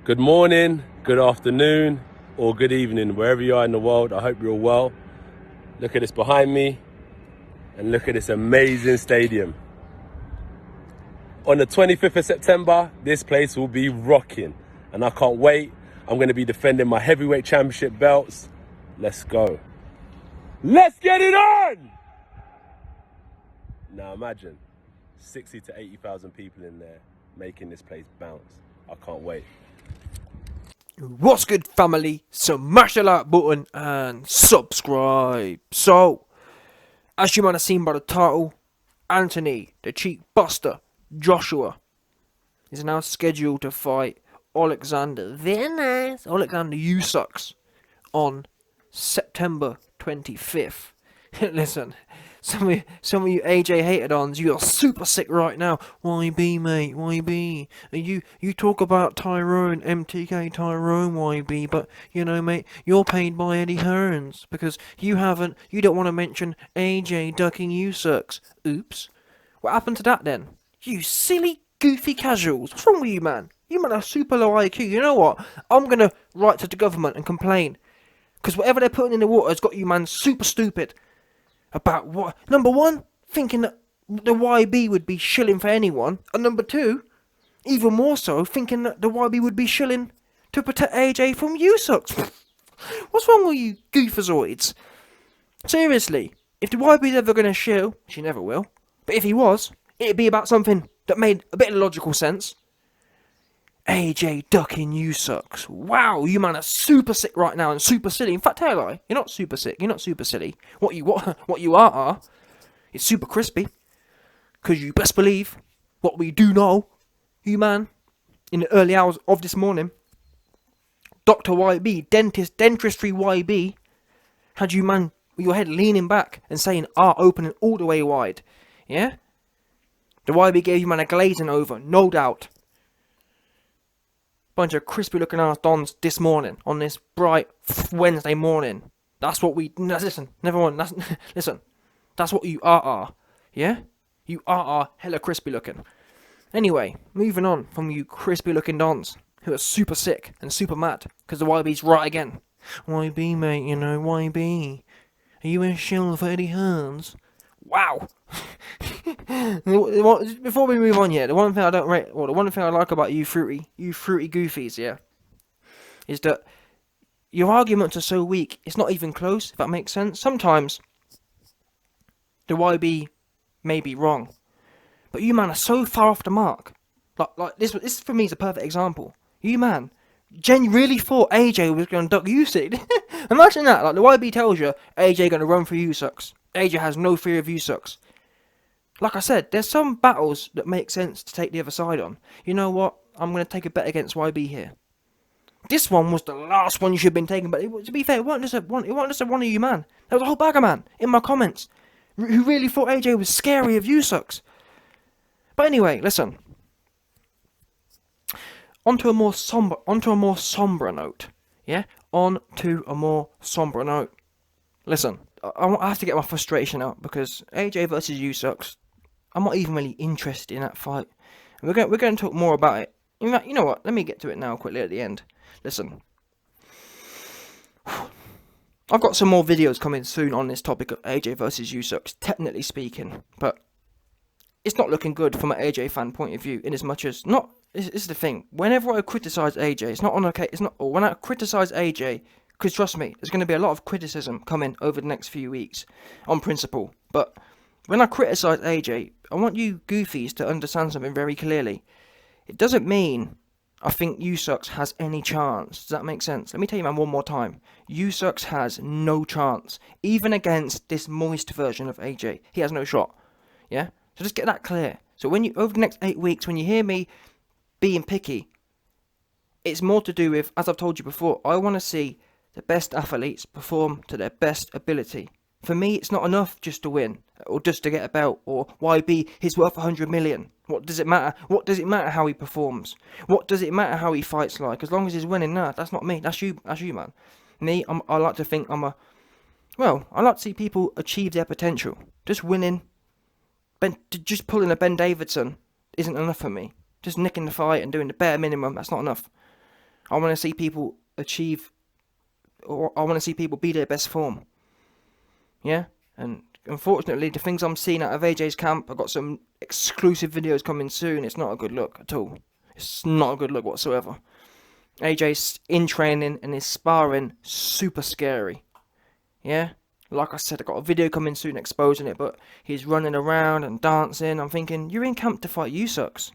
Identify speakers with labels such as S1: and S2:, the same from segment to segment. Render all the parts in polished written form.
S1: Good morning, good afternoon, or good evening, wherever you are in the world. I hope you're all well. Look at this behind me, and look at this amazing stadium. On the 25th of September, this place will be rocking, and I can't wait. I'm going to be defending my heavyweight championship belts. Let's go. Let's get it on! Now imagine 60 to 80,000 people in there making this place bounce. I can't wait.
S2: What's good, family? Smash the like button and subscribe. So, as you might have seen by the title, Anthony, the cheek buster, Joshua, is now scheduled to fight OLEKSANDR USYK on September 25th. Listen, some of you AJ hater-ons, you are super sick right now. YB, mate, YB. And you talk about Tyrone, MTK Tyrone, YB, but, you know, mate, you're paid by Eddie Hearns, because you don't want to mention AJ ducking USYK. Oops. What happened to that then? You silly, goofy casuals. What's wrong with you, man? You man have super low IQ. You know what? I'm going to write to the government and complain, because whatever they're putting in the water has got you, man, super stupid. About what? Number one, thinking that the YB would be shilling for anyone. And number two, even more so, thinking that the YB would be shilling to protect AJ from USYK. What's wrong with you goofazoids? Seriously, if the YB's ever going to shill, she never will, but if he was, it'd be about something that made a bit of logical sense. AJ ducking USYK. Wow, you man are super sick right now and super silly. In fact, tell I, you're not super sick. You're not super silly. What you are is super crispy. Because you best believe what we do know, you man, in the early hours of this morning, Dr. YB, dentistry YB, had you man with your head leaning back and saying R opening all the way wide. Yeah? The YB gave you man a glazing over, no doubt. Bunch of crispy looking ass dons this morning on this bright Wednesday morning. That's what we listen. Never mind. Listen. That's what you are. Yeah, you are hella crispy looking. Anyway, moving on from you crispy looking dons who are super sick and super mad because the YB's right again. YB, mate, you know, YB. Are you in shill for Eddie Hearns? Wow. Before we move on here, the one thing I don't rate, or the one thing I like about you fruity goofies, yeah, is that your arguments are so weak, it's not even close, if that makes sense. Sometimes the YB may be wrong, but you man are so far off the mark. Like this for me is a perfect example. You man really thought AJ was going to duck USYK. Imagine that. Like the YB tells you AJ going to run for USYK. AJ has no fear of USYK. Like I said, there's some battles that make sense to take the other side on. You know what? I'm going to take a bet against YB here. This one was the last one you should have been taking, but to be fair, it wasn't just one of you, man. There was a whole bag of man in my comments who really thought AJ was scary of USYK. But anyway, listen. Onto a more somber note. Yeah? Onto a more somber note. Listen, I have to get my frustration out because AJ versus USYK, I'm not even really interested in that fight. We're going to talk more about it. In fact, you know what? Let me get to it now quickly at the end. Listen. I've got some more videos coming soon on this topic of AJ versus USYK, technically speaking, but it's not looking good from an AJ fan point of view, in as much as not. This is the thing. Whenever I criticize AJ, it's not on okay. It's not. Or when I criticize AJ, because trust me, there's going to be a lot of criticism coming over the next few weeks, on principle. But when I criticize AJ, I want you goofies to understand something very clearly. It doesn't mean I think USYK has any chance. Does that make sense? Let me tell you, man, one more time. USYK has no chance, even against this moist version of AJ. He has no shot. Yeah. So just get that clear. So when you over the next 8 weeks, when you hear me being picky, it's more to do with, as I've told you before, I want to see the best athletes perform to their best ability. For me, it's not enough just to win, or just to get a belt, or YB, he's worth 100 million. What does it matter? What does it matter how he performs? What does it matter how he fights like? As long as he's winning, that's not me, that's you, man. Me, I like to think I like to see people achieve their potential. Just winning, just pulling a Ben Davidson isn't enough for me. Just nicking the fight and doing the bare minimum, that's not enough. I want to see people achieve, or I want to see people be their best form. Yeah? And unfortunately, the things I'm seeing out of AJ's camp, I've got some exclusive videos coming soon. It's not a good look at all. It's not a good look whatsoever. AJ's in training and his sparring super scary. Yeah? Like I said, I got a video coming soon exposing it, but he's running around and dancing. I'm thinking, you're in camp to fight Usyk.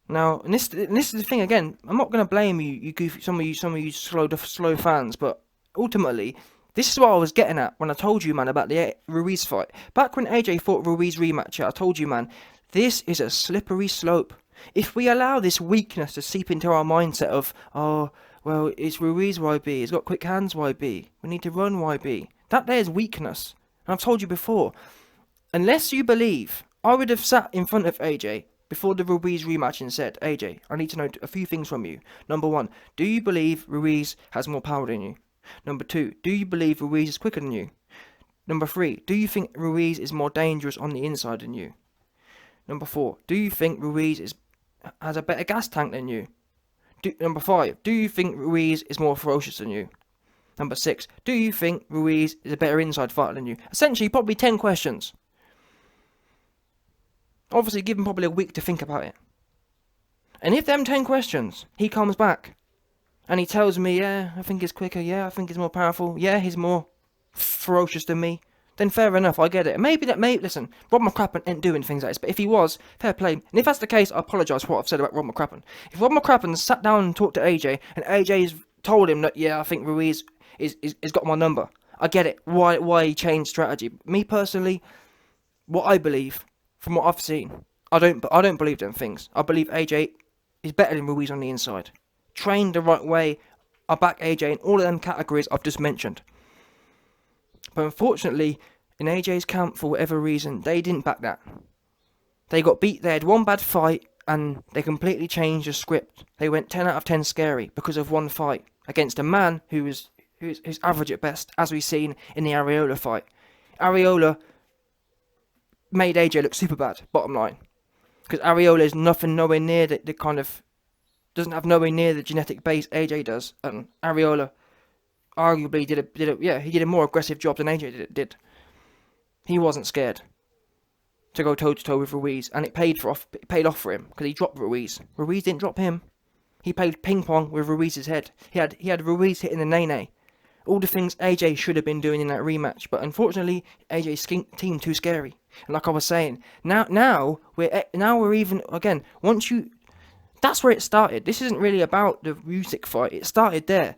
S2: Now, and this is the thing again. I'm not going to blame you goofy, some of you slow fans, but ultimately, this is what I was getting at when I told you, man, about the Ruiz fight. Back when AJ fought Ruiz rematch, I told you, man, this is a slippery slope. If we allow this weakness to seep into our mindset of, oh, well, it's Ruiz YB, he's got quick hands YB, we need to run YB. That there's weakness. And I've told you before, unless you believe, I would have sat in front of AJ before the Ruiz rematch and said, AJ, I need to know a few things from you. Number 1, do you believe Ruiz has more power than you? Number 2, do you believe Ruiz is quicker than you? Number 3, do you think Ruiz is more dangerous on the inside than you? Number 4, do you think Ruiz has a better gas tank than you? Number 5, do you think Ruiz is more ferocious than you? Number 6, do you think Ruiz is a better inside fighter than you? Essentially, probably 10 questions. Obviously, give him probably a week to think about it. And if them 10 questions, he comes back and he tells me, yeah, I think he's quicker, yeah, I think he's more powerful, yeah, he's more ferocious than me, then fair enough, I get it. Listen, Rob McCrappen ain't doing things like this, but if he was, fair play. And if that's the case, I apologise for what I've said about Rob McCrappen. If Rob McCrappen sat down and talked to AJ, and AJ's told him that, yeah, I think Ruiz is got my number, I get it, why he changed strategy. Me personally, what I believe, from what I've seen, I don't believe them things. I believe AJ is better than Ruiz on the inside. Trained the right way, I back AJ in all of them categories I've just mentioned. But unfortunately, in AJ's camp, for whatever reason, they didn't back that. They got beat, they had one bad fight, and they completely changed the script. They went 10 out of 10 scary because of one fight against a man who's average at best, as we've seen in the Areola fight. Areola made AJ look super bad, bottom line. Because Areola is nowhere near the kind of, doesn't have nowhere near the genetic base AJ does. And Areola arguably did a more aggressive job than AJ did. He wasn't scared to go toe to toe with Ruiz, and it paid off for him because he dropped Ruiz. Ruiz didn't drop him. He played ping pong with Ruiz's head. He had Ruiz hitting the nene. All the things AJ should have been doing in that rematch, but unfortunately AJ's team too scary. And like I was saying, now we're even again. That's where it started. This isn't really about the Usyk fight. It started there,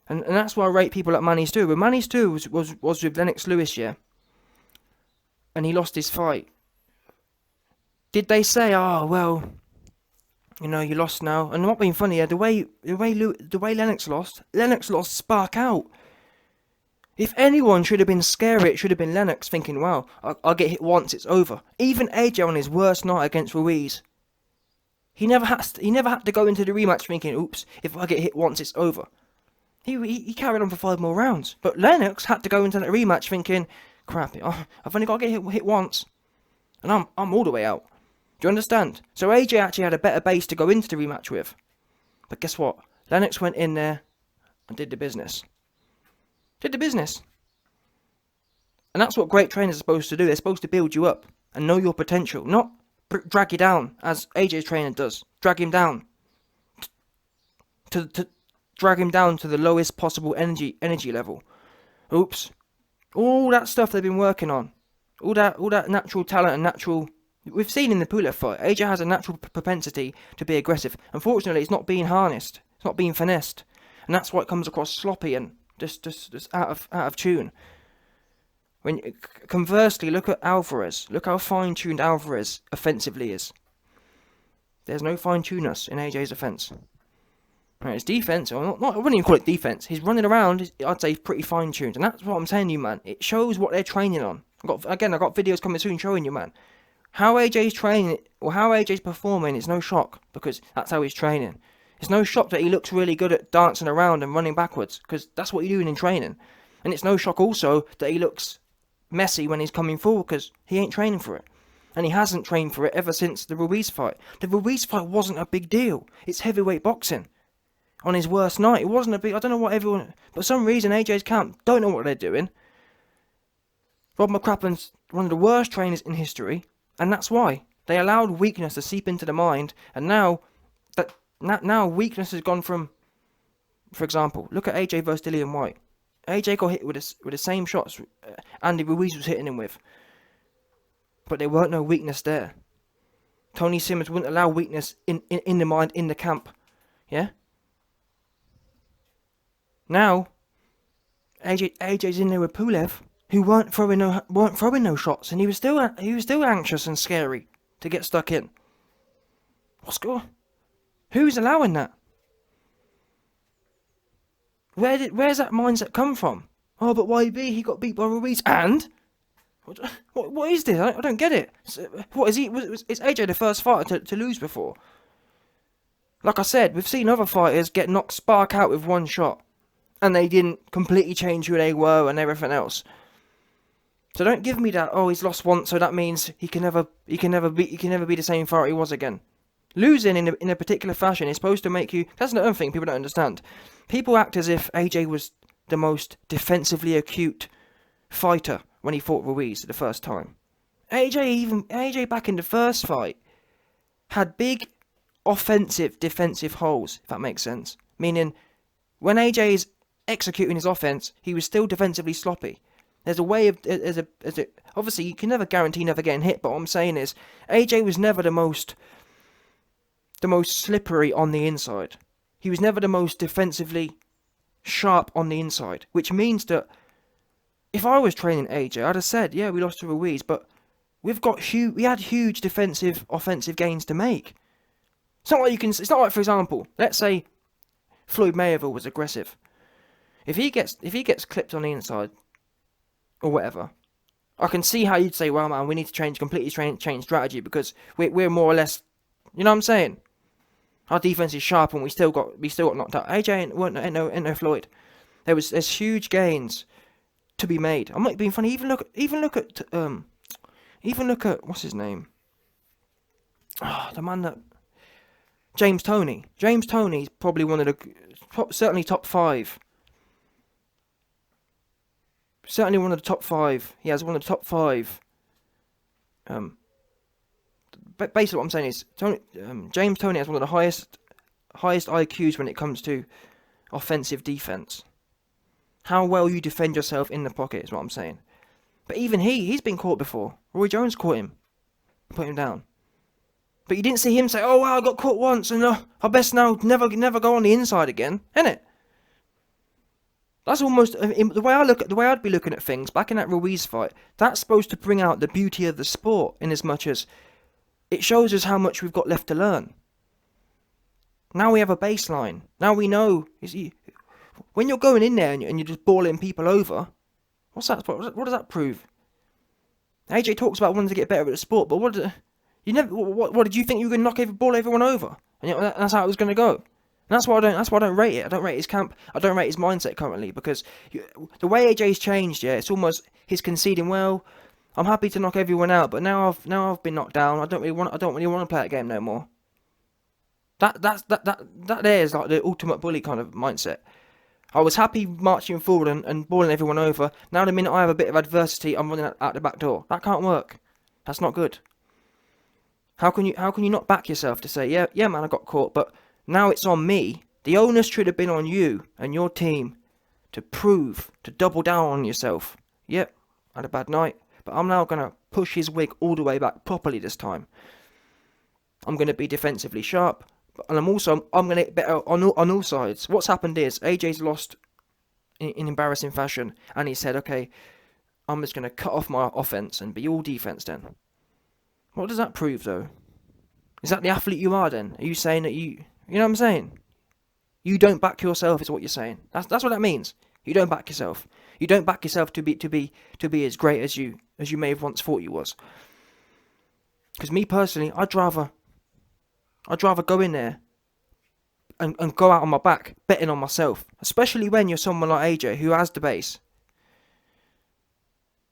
S2: and that's why I rate people like Manny Stu. But Manny Stu was with Lennox Lewis, yeah, and he lost his fight. Did they say, oh well, you know, you lost now? And not being funny, yeah, the way Lennox lost spark out. If anyone should have been scary, it should have been Lennox, thinking, wow, I'll get hit once, it's over. Even AJ on his worst night against Ruiz, he never had to go into the rematch thinking, oops, if I get hit once, it's over. He carried on for 5 more rounds. But Lennox had to go into that rematch thinking, crap, I've only got to get hit once, and I'm all the way out. Do you understand? So AJ actually had a better base to go into the rematch with. But guess what? Lennox went in there and did the business. And that's what great trainers are supposed to do. They're supposed to build you up and know your potential, not drag you down, as AJ's trainer does. Drag him down. To drag him down to the lowest possible energy level. Oops. All that stuff they've been working on. All that natural talent and natural... We've seen in the Pulev fight, AJ has a natural propensity to be aggressive. Unfortunately, it's not being harnessed. It's not being finessed. And that's why it comes across sloppy and just out of tune. Conversely, look at Alvarez. Look how fine-tuned Alvarez offensively is. There's no fine-tuneness in AJ's offense. Right, his defense, or not, I wouldn't even call it defense. He's running around, I'd say, pretty fine-tuned. And that's what I'm telling you, man. It shows what they're training on. I've got videos coming soon showing you, man. How AJ's training, or how AJ's performing, is no shock, because that's how he's training. It's no shock that he looks really good at dancing around and running backwards, because that's what you're doing in training. And it's no shock also that he looks messy when he's coming forward, because he ain't training for it. And he hasn't trained for it ever since the Ruiz fight. The Ruiz fight wasn't a big deal. It's heavyweight boxing. On his worst night, it wasn't a big... I don't know what everyone... But for some reason, AJ's camp don't know what they're doing. Rob McCrappen's one of the worst trainers in history, and that's why. They allowed weakness to seep into the mind, and now weakness has gone from... For example, look at AJ versus Dillian White. AJ got hit with the same shots Andy Ruiz was hitting him with. But there weren't no weakness there. Tony Simmons wouldn't allow weakness in the mind, in the camp. Yeah? Now, AJ's in there with Pulev, who weren't throwing no shots, and he was still anxious and scary to get stuck in. What's going on? Who's allowing that? Where's that mindset come from? Oh, but YB, he got beat by Ruiz, and what is this? I don't get it. What is he? Is AJ the first fighter to lose before? Like I said, we've seen other fighters get knocked spark out with one shot, and they didn't completely change who they were and everything else. So don't give me that. Oh, he's lost once, so that means he can never be the same fighter he was again. Losing in a particular fashion is supposed to make you... That's another thing people don't understand. People act as if AJ was the most defensively acute fighter when he fought Ruiz the first time. AJ back in the first fight had big defensive holes, if that makes sense. Meaning, when AJ is executing his offense, he was still defensively sloppy. There's a way of... obviously, you can never guarantee never getting hit, but what I'm saying is, AJ was never the most slippery on the inside. He was never the most defensively sharp on the inside, which means that if I was training AJ, I'd have said, yeah, we lost to Ruiz, but we had huge defensive, offensive gains to make. It's not like, for example, let's say Floyd Mayweather was aggressive. If he gets clipped on the inside or whatever, I can see how you'd say, well, man, we need to completely change strategy because we're more or less, you know what I'm saying? Our defense is sharp and we still got knocked out. AJ ain't no Floyd. There's huge gains to be made. I'm not being funny. Even look at what's his name? The man that James Toney. James Toney's probably one of the certainly top 5. Certainly one of the top 5. He has one of the top 5. Basically, what I'm saying is, James Toney has one of the highest IQs when it comes to offensive defense. How well you defend yourself in the pocket is what I'm saying. But even he's been caught before. Roy Jones caught him, put him down. But you didn't see him say, "Oh wow, I got caught once, and I best now never go on the inside again," innit? That's almost the way I'd be looking at things back in that Ruiz fight. That's supposed to bring out the beauty of the sport, in as much as it shows us how much we've got left to learn. Now we have a baseline. Now we know. When you're going in there and you're just balling people over, what's that? What does that prove? AJ talks about wanting to get better at the sport, but what did you think you were going to ball everyone over? And that's how it was going to go. And that's why I don't rate it. I don't rate his camp. I don't rate his mindset currently, because the way AJ's changed, yeah, it's almost his conceding. Well, I'm happy to knock everyone out, but now I've been knocked down. I don't really want to play that game no more. That there is like the ultimate bully kind of mindset. I was happy marching forward and balling everyone over. Now the minute I have a bit of adversity, I'm running out the back door. That can't work. That's not good. How can you not back yourself to say, yeah man, I got caught, but now it's on me. The onus should have been on you and your team to double down on yourself. Yep, I had a bad night, but I'm now going to push his wig all the way back properly this time. I'm going to be defensively sharp, and I'm going to get better on all sides. What's happened is AJ's lost in embarrassing fashion, and he said, okay, I'm just going to cut off my offense and be all defense then. What does that prove, though? Is that the athlete you are then? Are you saying that you know what I'm saying? You don't back yourself is what you're saying. That's what that means. You don't back yourself. You don't back yourself to be as great as you may have once thought you was. Because me personally, I'd rather go in there and go out on my back, betting on myself. Especially when you're someone like AJ who has the base.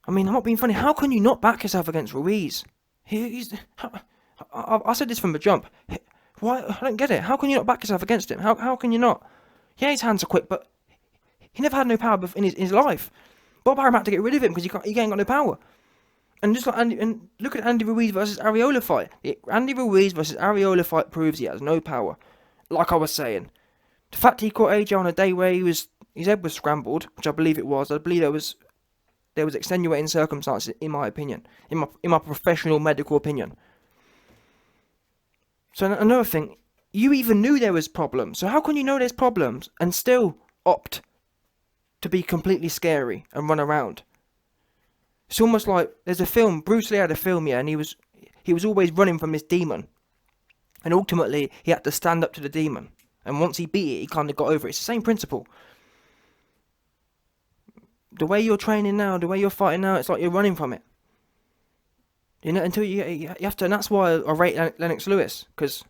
S2: I mean, I'm not being funny. How can you not back yourself against Ruiz? I said this from the jump. Why? I don't get it. How can you not back yourself against him? How can you not? Yeah, his hands are quick, but he never had no power in his life. Bob Arum had to get rid of him because he ain't got no power. And just like and look at Andy Ruiz versus Areola fight. Andy Ruiz versus Areola fight proves he has no power. Like I was saying, the fact he caught AJ on a day where his head was scrambled, which I believe it was. I believe there was extenuating circumstances, in my opinion, in my professional medical opinion. So another thing, you even knew there was problems. So how can you know there's problems and still opt to be completely scary and run around? It's almost like there's a film. Bruce Lee had a film, yeah, and he was always running from this demon, and ultimately he had to stand up to the demon. And once he beat it, he kind of got over it. It's the same principle. The way you're training now, the way you're fighting now, it's like you're running from it. You know, until you have to, and that's why I rate Lennox Lewis, because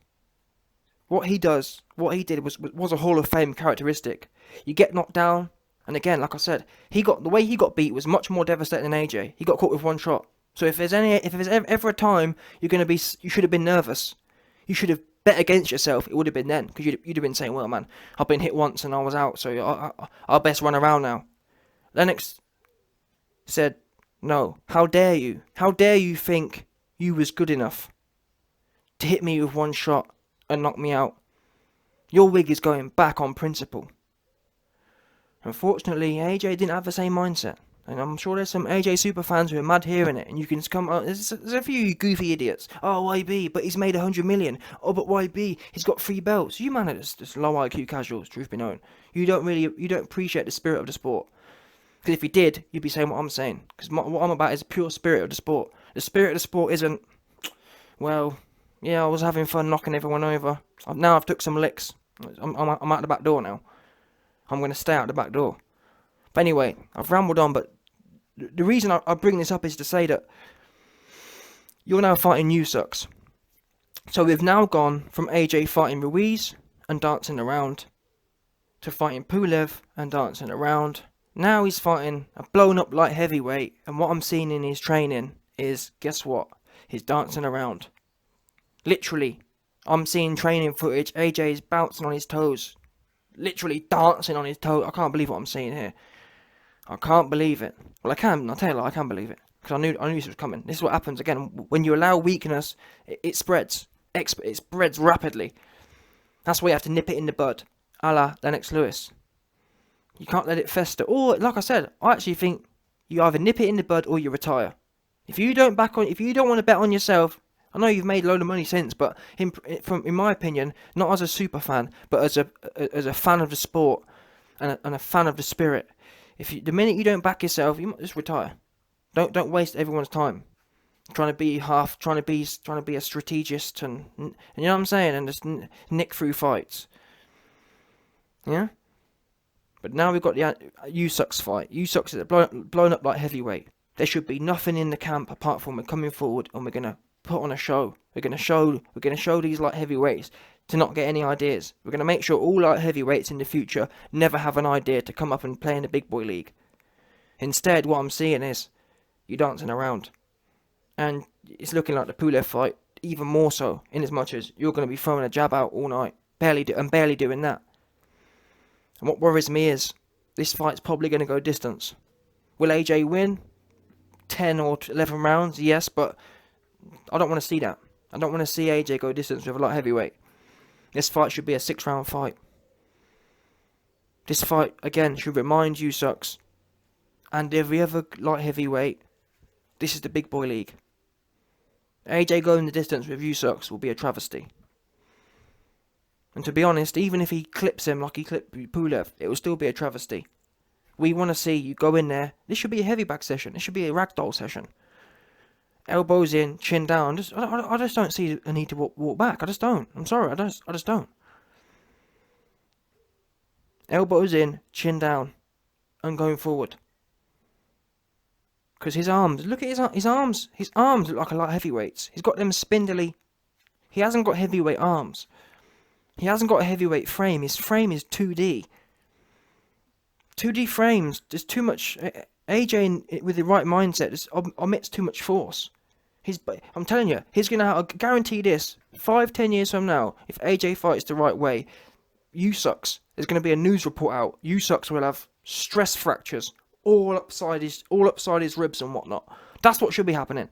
S2: what he did was a Hall of Fame characteristic. You get knocked down, and again, like I said, the way he got beat was much more devastating than AJ. He got caught with one shot. So if there's ever a time you should have been nervous, you should have bet against yourself. It would have been then, because you'd have been saying, well, man, I've been hit once and I was out, so I'll best run around now. Lennox said, no, how dare you? How dare you think you was good enough to hit me with one shot and knock me out? Your wig is going back on principle. Unfortunately, AJ didn't have the same mindset. And I'm sure there's some AJ superfans who are mad hearing it, and you can come out. There's a few goofy idiots. Oh, YB, but he's made 100 million. Oh, but YB, he's got 3 belts. You man are just low IQ casuals, truth be known. You don't appreciate the spirit of the sport. Because if you did, you'd be saying what I'm saying. Because what I'm about is the pure spirit of the sport. The spirit of the sport isn't, well, yeah, I was having fun knocking everyone over. Now I've took some licks. I'm out the back door now. I'm going to stay out the back door. But anyway, I've rambled on, but the reason I bring this up is to say that you're now fighting USYK. So we've now gone from AJ fighting Ruiz and dancing around to fighting Pulev and dancing around. Now he's fighting a blown up light heavyweight, and what I'm seeing in his training is, guess what? He's dancing around. Literally, I'm seeing training footage. AJ's bouncing on his toes. Literally dancing on his toes. I can't believe what I'm seeing here. I can't believe it. Well, I can. I'll tell you, I can believe it. Because I knew this was coming. This is what happens again. When you allow weakness, it spreads. It spreads rapidly. That's why you have to nip it in the bud. A la Lennox Lewis. You can't let it fester. Or, like I said, I actually think you either nip it in the bud or you retire. If you don't want to bet on yourself, I know you've made a load of money since, but in my opinion, not as a super fan, but as a fan of the sport and a fan of the spirit. The minute you don't back yourself, you just retire. Don't waste everyone's time trying to be a strategist and you know what I'm saying, and just nick through fights. Yeah. But now we've got the USYK's fight. USYK's is blown up like heavyweight. There should be nothing in the camp apart from we're coming forward and we're gonna put on a show. We're gonna show these light heavyweights to not get any ideas. We're gonna make sure all light heavyweights in the future never have an idea to come up and play in the big boy league. Instead, what I'm seeing is you dancing around, and it's looking like the Pulev fight even more so. In as much as you're gonna be throwing a jab out all night, barely doing that. And what worries me is this fight's probably going to go distance. Will AJ win 10 or 11 rounds? Yes, but I don't want to see that. I don't want to see AJ go distance with a light heavyweight. This fight should be a 6-round fight. This fight, again, should remind USYK and every other light heavyweight, this is the big boy league. AJ going the distance with USYK will be a travesty. And to be honest, even if he clips him like he clipped Pulev, it will still be a travesty. We want to see you go in there. This should be a heavy bag session. This should be a ragdoll session. Elbows in, chin down. I just don't see a need to walk back. I just don't. I'm sorry, I just don't. Elbows in, chin down, and going forward. Because his arms, look at his arms. His arms look like a light heavyweights. He's got them spindly. He hasn't got heavyweight arms. He hasn't got a heavyweight frame. His frame is 2D. 2D frames, there's too much. AJ, with the right mindset, just omits too much force. I'm telling you, he's gonna have, guarantee this. 5-10 years from now, if AJ fights the right way, Usyk's, there's gonna be a news report out. Usyk's will have stress fractures all upside his ribs and whatnot. That's what should be happening.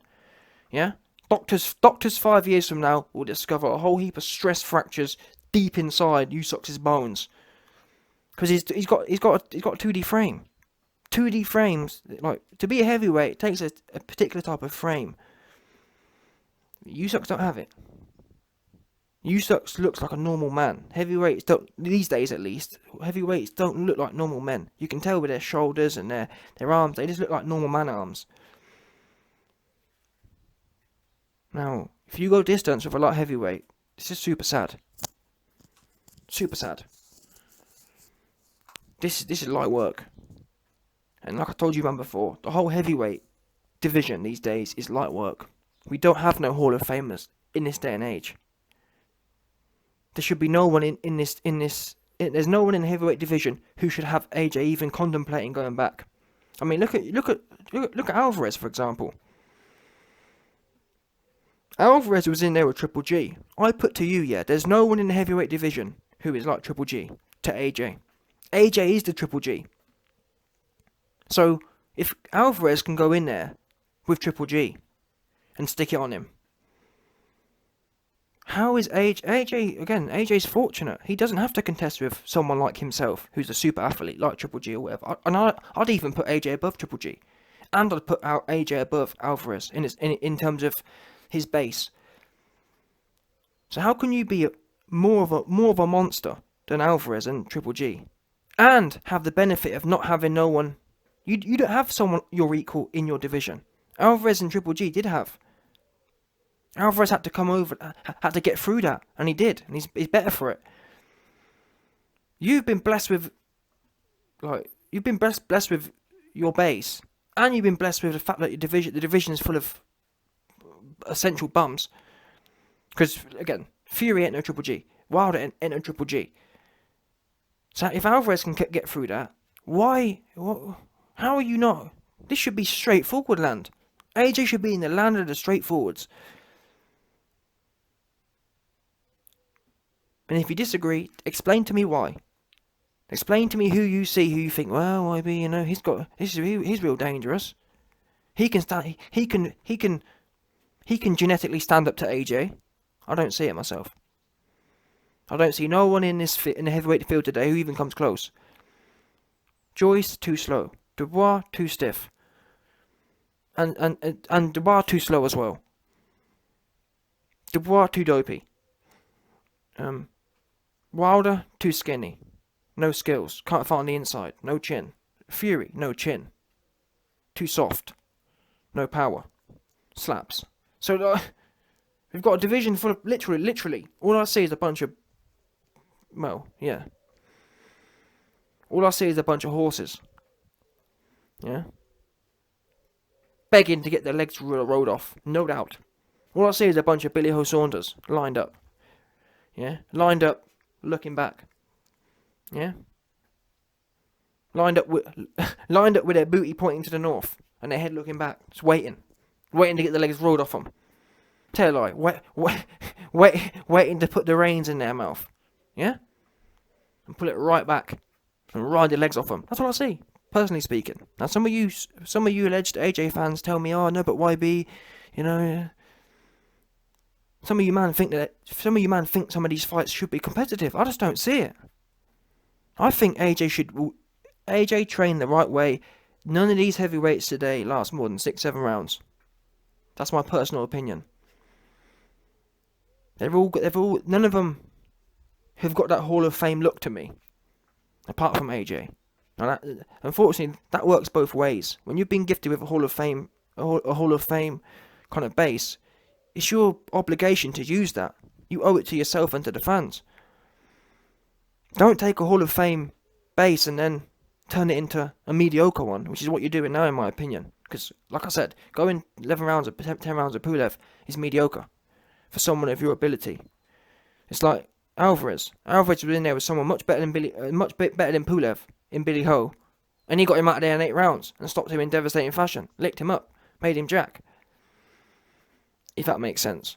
S2: Yeah, doctors 5 years from now will discover a whole heap of stress fractures deep inside Usyk's bones, because he's got a 2D frame. 2D frames, like, to be a heavyweight, it takes a particular type of frame. Usyk's don't have it. Usyk's looks like a normal man. Heavyweights don't, these days at least, heavyweights don't look like normal men. You can tell with their shoulders and their arms, they just look like normal man arms. Now, if you go distance with a light heavyweight, it's just super sad. Super sad. This is light work. And like I told you, man, before, the whole heavyweight division these days is light work. We don't have no Hall of Famers in this day and age. There should be no one in this. There's no one in the heavyweight division who should have AJ even contemplating going back. I mean, look at Alvarez, for example. Alvarez was in there with Triple G. I put to you, yeah, there's no one in the heavyweight division who is like Triple G to AJ. AJ is the Triple G. So, if Alvarez can go in there with Triple G and stick it on him, how is AJ, again, AJ's fortunate. He doesn't have to contest with someone like himself, who's a super athlete, like Triple G or whatever. I'd even put AJ above Triple G. And I'd put AJ above Alvarez in terms of his base. So how can you be more of a monster than Alvarez and Triple G, and have the benefit of not having no one? You don't have someone your equal in your division. Alvarez and Triple G did have. Alvarez had to come over, had to get through that, and he did, and he's better for it. You've been blessed with, blessed with your base, and you've been blessed with the fact that the division is full of essential bums. Because again, Fury ain't no Triple G, Wilder ain't no Triple G. So if Alvarez can get through that, why? How are you not? This should be straightforward land. AJ should be in the land of the straightforwards. And if you disagree, explain to me why. Explain to me who you see, who you think, well, YB, you know, he's real dangerous. He can genetically stand up to AJ. I don't see it myself. I don't see no one in the heavyweight field today who even comes close. Joyce too slow. Dubois too stiff. And Dubois too slow as well. Dubois too dopey. Wilder too skinny. No skills. Can't fight on the inside. No chin. Fury, no chin. Too soft. No power. Slaps. So we've got a division full of literally. All I see is a bunch of, well, yeah. All I see is a bunch of horses. Yeah. Begging to get their legs rode off. No doubt. All I see is a bunch of Billy Ho Saunders lined up. Yeah. Lined up, looking back. Yeah. Lined up with their booty pointing to the north and their head looking back, just waiting to get the legs rolled off them. Tell a lie, waiting to put the reins in their mouth, yeah, and pull it right back and ride the legs off them. That's what I see, personally speaking. Now some of you alleged AJ fans tell me, oh no, but YB, you know. Some of you man think some of these fights should be competitive. I just don't see it. I think AJ train the right way. None of these heavyweights today last more than 6-7 rounds. That's my personal opinion. None of them have got that Hall of Fame look to me, apart from AJ. And unfortunately, that works both ways. When you've been gifted with a Hall of Fame kind of base, it's your obligation to use that. You owe it to yourself and to the fans. Don't take a Hall of Fame base and then turn it into a mediocre one, which is what you're doing now, in my opinion. Because, like I said, going 11 rounds or 10 rounds of Pulev is mediocre for someone of your ability. It's like Alvarez. Alvarez was in there with someone much better than Pulev in Billy Ho, and he got him out of there in 8 rounds and stopped him in devastating fashion, licked him up, made him jack. if that makes sense.